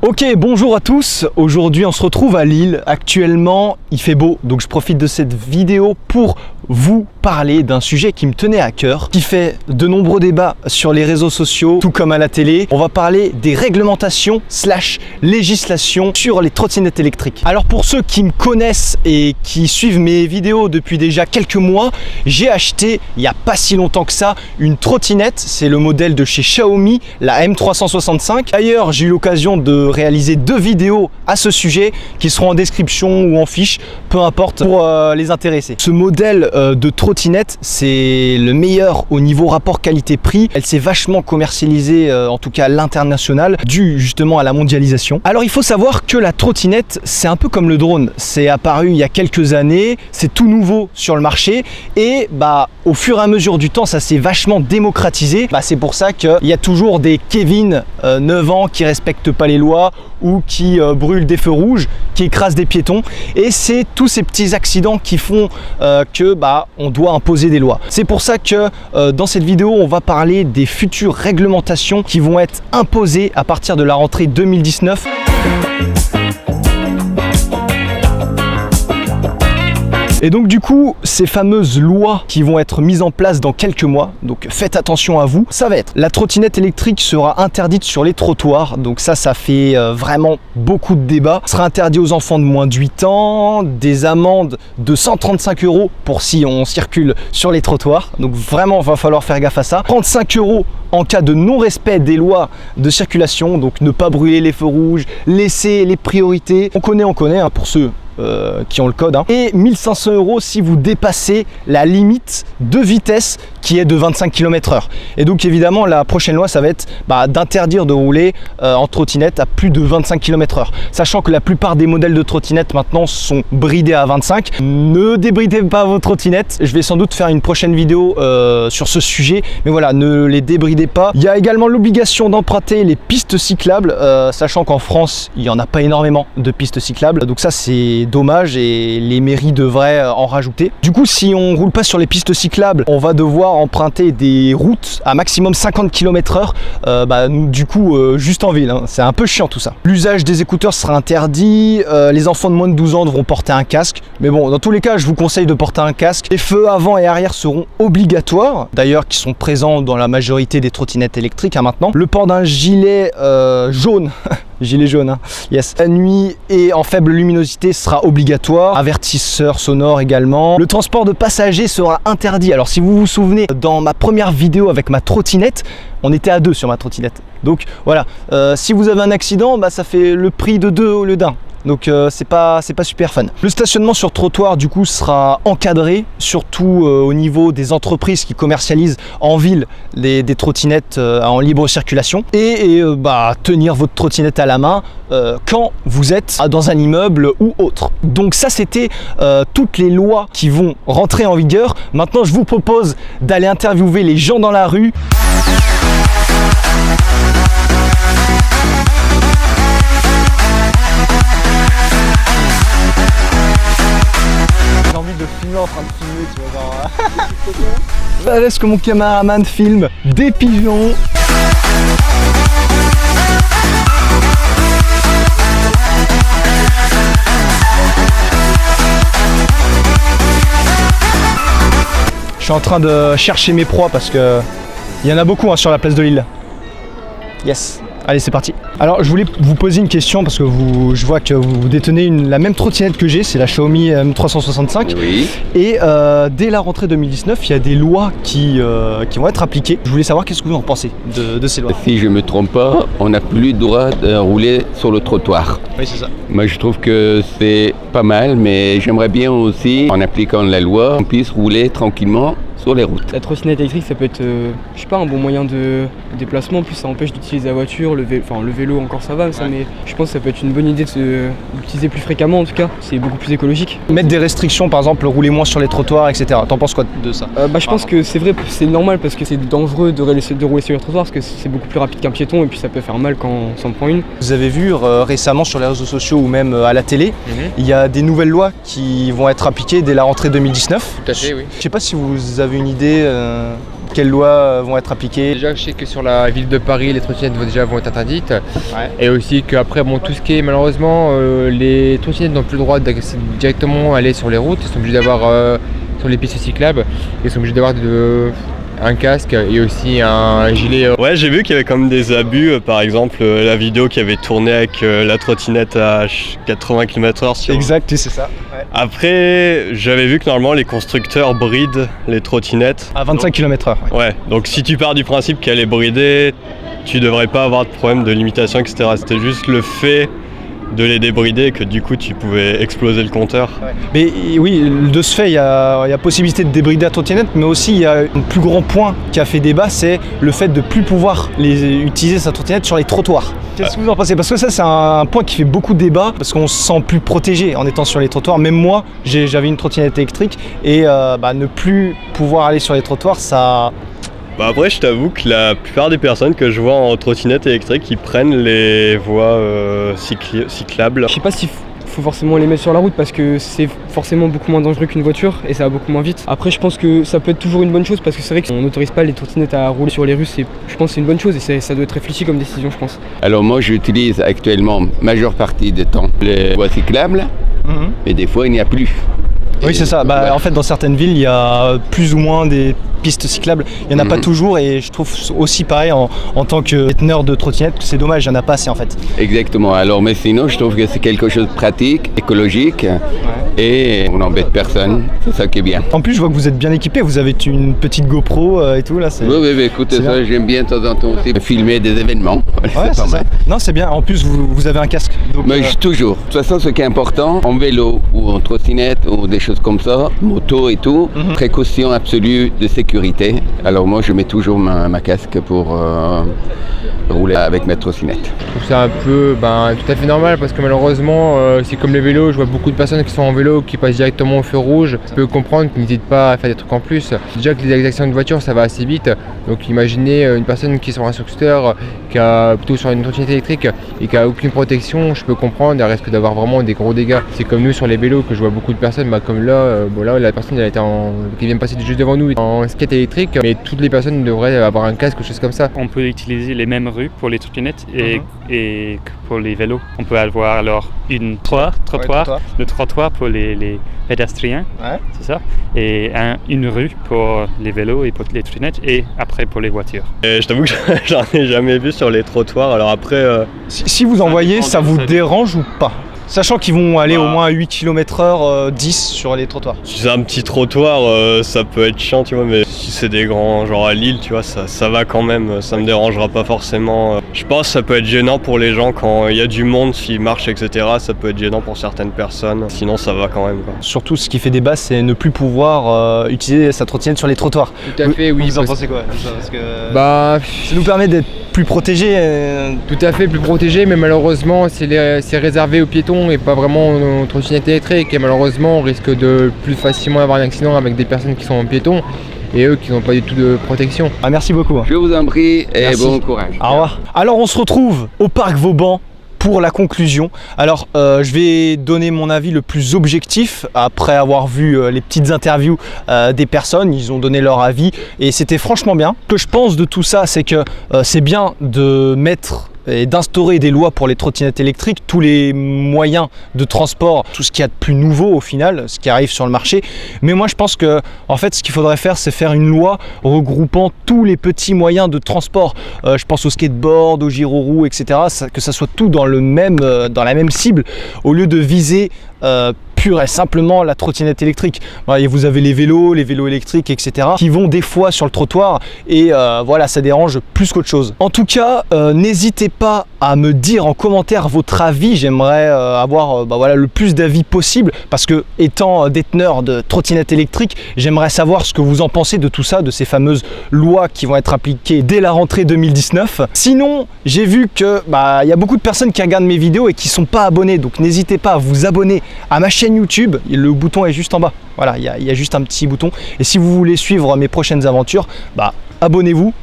Ok, bonjour à tous. Aujourd'hui on se retrouve à Lille. Actuellement il fait beau, donc je profite de cette vidéo pour vous parler d'un sujet qui me tenait à cœur, qui fait de nombreux débats sur les réseaux sociaux, tout comme à la télé. On va parler des réglementations / législations sur les trottinettes électriques. Alors pour ceux qui me connaissent et qui suivent mes vidéos depuis déjà quelques mois, j'ai acheté il n'y a pas si longtemps que ça une trottinette. C'est le modèle de chez Xiaomi, la M365. D'ailleurs j'ai eu l'occasion de réaliser 2 vidéos à ce sujet qui seront en description ou en fiche, peu importe, pour les intéresser. Ce modèle de trottinette, c'est le meilleur au niveau rapport qualité-prix. Elle s'est vachement commercialisée, en tout cas à l'international, dû justement à la mondialisation. Alors il faut savoir que la trottinette, c'est un peu comme le drone. C'est apparu il y a quelques années, c'est tout nouveau sur le marché et au fur et à mesure du temps, ça s'est vachement démocratisé. C'est pour ça qu'il y a toujours des Kevin, 9 ans, qui respectent pas les lois ou qui brûlent des feux rouges, qui écrasent des piétons, et c'est tous ces petits accidents qui font que on doit imposer des lois. C'est pour ça que dans cette vidéo on va parler des futures réglementations qui vont être imposées à partir de la rentrée 2019. Et donc du coup, ces fameuses lois qui vont être mises en place dans quelques mois, donc faites attention à vous, ça va être: la trottinette électrique sera interdite sur les trottoirs, donc ça fait vraiment beaucoup de débats. Sera interdit aux enfants de moins de 8 ans, des amendes de 135 € pour si on circule sur les trottoirs, donc vraiment va falloir faire gaffe à ça. 35 € en cas de non-respect des lois de circulation, donc ne pas brûler les feux rouges, laisser les priorités, on connaît pour ceux qui ont le code, et 1500 € si vous dépassez la limite de vitesse qui est de 25 km/h. Et donc évidemment la prochaine loi ça va être d'interdire de rouler en trottinette à plus de 25 km/h, sachant que la plupart des modèles de trottinettes maintenant sont bridés à 25. Ne débridez pas vos trottinettes, je vais sans doute faire une prochaine vidéo sur ce sujet, mais voilà, ne les débridez pas. Il y a également l'obligation d'emprunter les pistes cyclables, sachant qu'en France il n'y en a pas énormément de pistes cyclables, donc ça c'est dommage et les mairies devraient en rajouter. Du coup, si on roule pas sur les pistes cyclables, on va devoir emprunter des routes à maximum 50 km/h, du coup juste en ville, c'est un peu chiant tout ça. L'usage des écouteurs sera interdit, les enfants de moins de 12 ans devront porter un casque, mais bon, dans tous les cas je vous conseille de porter un casque. Les feux avant et arrière seront obligatoires, d'ailleurs qui sont présents dans la majorité des trottinettes électriques maintenant. Le port d'un gilet jaune gilet jaune, yes. La nuit et en faible luminosité sera obligatoire. Avertisseur sonore également. Le transport de passagers sera interdit. Alors si vous vous souvenez, dans ma première vidéo avec ma trottinette, on était à 2 sur ma trottinette. Donc voilà, si vous avez un accident, ça fait le prix de 2 au lieu d'1. Donc c'est pas super fun. Le stationnement sur trottoir du coup sera encadré, surtout au niveau des entreprises qui commercialisent en ville des trottinettes en libre circulation, et tenir votre trottinette à la main quand vous êtes dans un immeuble ou autre. Donc ça c'était toutes les lois qui vont rentrer en vigueur. Maintenant je vous propose d'aller interviewer les gens dans la rue. De filmer en train de filmer, tu vois, genre... Je laisse que mon caméraman filme des pigeons. Je suis en train de chercher mes proies parce que il y en a beaucoup sur la place de Lille. Yes. Allez, c'est parti. Alors je voulais vous poser une question parce que je vois que vous détenez la même trottinette que j'ai, c'est la Xiaomi M365. Oui. Et dès la rentrée 2019, il y a des lois qui vont être appliquées. Je voulais savoir qu'est-ce que vous en pensez de ces lois. Si je ne me trompe pas, on n'a plus le droit de rouler sur le trottoir. Oui, c'est ça. Moi je trouve que c'est pas mal, mais j'aimerais bien aussi, en appliquant la loi, on puisse rouler tranquillement sur les routes. La trottinette électrique, ça peut être un bon moyen de déplacement. En plus, ça empêche d'utiliser la voiture, le vélo encore ça va, mais je pense que ça peut être une bonne idée d'utiliser plus fréquemment en tout cas. C'est beaucoup plus écologique. Mettre des restrictions, par exemple, rouler moins sur les trottoirs, etc. T'en penses quoi de ça? Je pense que c'est vrai, c'est normal parce que c'est dangereux de rouler sur les trottoirs parce que c'est beaucoup plus rapide qu'un piéton et puis ça peut faire mal quand on s'en prend une. Vous avez vu récemment sur les réseaux sociaux ou même à la télé, il y a des nouvelles lois qui vont être appliquées dès la rentrée 2019. Tout à fait, oui. Je sais pas si vous avez une idée quelles lois vont être appliquées? Déjà, je sais que sur la ville de Paris, les trottinettes vont être interdites. Ouais. Et aussi qu'après, bon, tout ce qui est malheureusement, les trottinettes n'ont plus le droit d'accéder directement aller sur les routes. Ils sont obligés d'avoir sur les pistes cyclables, ils sont obligés d'avoir un casque et aussi un gilet. Ouais, j'ai vu qu'il y avait quand même des abus, par exemple la vidéo qui avait tourné avec la trottinette à 80 km/h sur... Exact, c'est ça. Ouais. Après, j'avais vu que normalement les constructeurs brident les trottinettes. À 25 km/h. Ouais, donc si tu pars du principe qu'elle est bridée, tu devrais pas avoir de problème de limitation, etc. C'était juste le fait de les débrider que du coup tu pouvais exploser le compteur. Ouais. Mais oui, de ce fait, il y a possibilité de débrider la trottinette, mais aussi il y a un plus grand point qui a fait débat, c'est le fait de plus pouvoir utiliser sa trottinette sur les trottoirs. Qu'est-ce que vous en pensez? Parce que ça, c'est un point qui fait beaucoup de débat, parce qu'on se sent plus protégé en étant sur les trottoirs. Même moi, j'avais une trottinette électrique, et ne plus pouvoir aller sur les trottoirs, ça... Bah après, je t'avoue que la plupart des personnes que je vois en trottinette électrique, ils prennent les voies cyclables. Je sais pas s'il faut forcément les mettre sur la route parce que c'est forcément beaucoup moins dangereux qu'une voiture et ça va beaucoup moins vite. Après, je pense que ça peut être toujours une bonne chose parce que c'est vrai qu'on n'autorise pas les trottinettes à rouler sur les rues. Je pense que c'est une bonne chose et ça doit être réfléchi comme décision, je pense. Alors moi, j'utilise actuellement majeure partie du temps les voies cyclables, mais des fois, il n'y a plus. Oui, c'est ça. Bah, en fait, dans certaines villes, il y a plus ou moins des pistes cyclables. Il n'y en a pas toujours et je trouve aussi pareil en tant que déteneur de trottinette que c'est dommage, il n'y en a pas assez en fait. Exactement. Alors, mais sinon, je trouve que c'est quelque chose de pratique, écologique et on n'embête personne. C'est ça qui est bien. En plus, je vois que vous êtes bien équipé. Vous avez une petite GoPro et tout là. Oui, écoutez ça, j'aime bien de temps en temps aussi filmer des événements. Ouais, c'est pas mal. Non, c'est bien. En plus, vous avez un casque. Donc, mais toujours. De toute façon, ce qui est important, en vélo ou en trottinette ou des choses comme ça, moto et tout, précaution absolue de sécurité. Alors moi, je mets toujours ma casque pour rouler avec ma trottinette. Je trouve ça un peu tout à fait normal parce que malheureusement, c'est comme les vélos, je vois beaucoup de personnes qui sont en vélo qui passent directement au feu rouge. Je peux comprendre qu'ils n'hésitent pas à faire des trucs en plus. Déjà que les accidents de voiture, ça va assez vite. Donc imaginez une personne qui est sur un scooter, qui a plutôt sur une trottinette électrique et qui a aucune protection, je peux comprendre, elle risque d'avoir vraiment des gros dégâts. C'est comme nous sur les vélos que je vois beaucoup de personnes, comme là, la personne elle était qui vient de passer juste devant nous en skate électrique, mais toutes les personnes devraient avoir un casque ou chose comme ça. On peut utiliser les mêmes rues pour les trottinettes et que pour les vélos. On peut avoir alors le trottoir pour les pédestriens, c'est ça, et une rue pour les vélos et pour les trottinettes et après pour les voitures. Et je t'avoue que j'en ai jamais vu sur les trottoirs, alors après... Si vous en voyez, ça vous dérange ou pas? Sachant qu'ils vont aller au moins à 8 km/h, 10 sur les trottoirs. Si c'est un petit trottoir, ça peut être chiant, tu vois, mais si c'est des grands, genre à Lille, tu vois, ça va quand même, ça me dérangera pas forcément. Je pense que ça peut être gênant pour les gens quand il y a du monde, s'ils marchent, etc. Ça peut être gênant pour certaines personnes, sinon ça va quand même, quoi. Surtout, ce qui fait débat, c'est ne plus pouvoir utiliser sa trottinette sur les trottoirs. Tout à fait, oui. Vous en pensez quoi? Parce que ça nous permet d'être plus protégés. Tout à fait, plus protégés, mais malheureusement, c'est réservé aux piétons et pas vraiment aux trottinettes électriques. Et malheureusement, on risque de plus facilement avoir un accident avec des personnes qui sont en piétons et eux qui n'ont pas du tout de protection. Merci beaucoup. Je vous en prie et bon courage. Au revoir. Alors, on se retrouve au parc Vauban pour la conclusion. Alors, je vais donner mon avis le plus objectif après avoir vu les petites interviews des personnes. Ils ont donné leur avis et c'était franchement bien. Ce que je pense de tout ça, c'est que c'est bien de mettre et d'instaurer des lois pour les trottinettes électriques, tous les moyens de transport, tout ce qu'il y a de plus nouveau au final, ce qui arrive sur le marché. Mais moi je pense que en fait ce qu'il faudrait faire, c'est faire une loi regroupant tous les petits moyens de transport. Je pense au skateboard, au gyro-roue, etc. Que ça soit tout dans la même cible, au lieu de viser pure et simplement la trottinette électrique. Et vous avez les vélos électriques, etc. qui vont des fois sur le trottoir et voilà, ça dérange plus qu'autre chose. En tout cas, n'hésitez pas à me dire en commentaire votre avis. J'aimerais avoir le plus d'avis possible parce que étant déteneur de trottinette électrique, j'aimerais savoir ce que vous en pensez de tout ça, de ces fameuses lois qui vont être appliquées dès la rentrée 2019. Sinon, j'ai vu que y a beaucoup de personnes qui regardent mes vidéos et qui sont pas abonnés, donc n'hésitez pas à vous abonner à ma chaîne YouTube. Le bouton est juste en bas. Voilà, il y a juste un petit bouton. Et si vous voulez suivre mes prochaines aventures, abonnez-vous.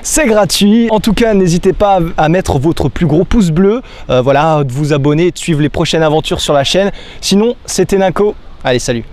C'est gratuit. En tout cas, n'hésitez pas à mettre votre plus gros pouce bleu. Voilà, de vous abonner et de suivre les prochaines aventures sur la chaîne. Sinon, c'était Nako. Allez, salut.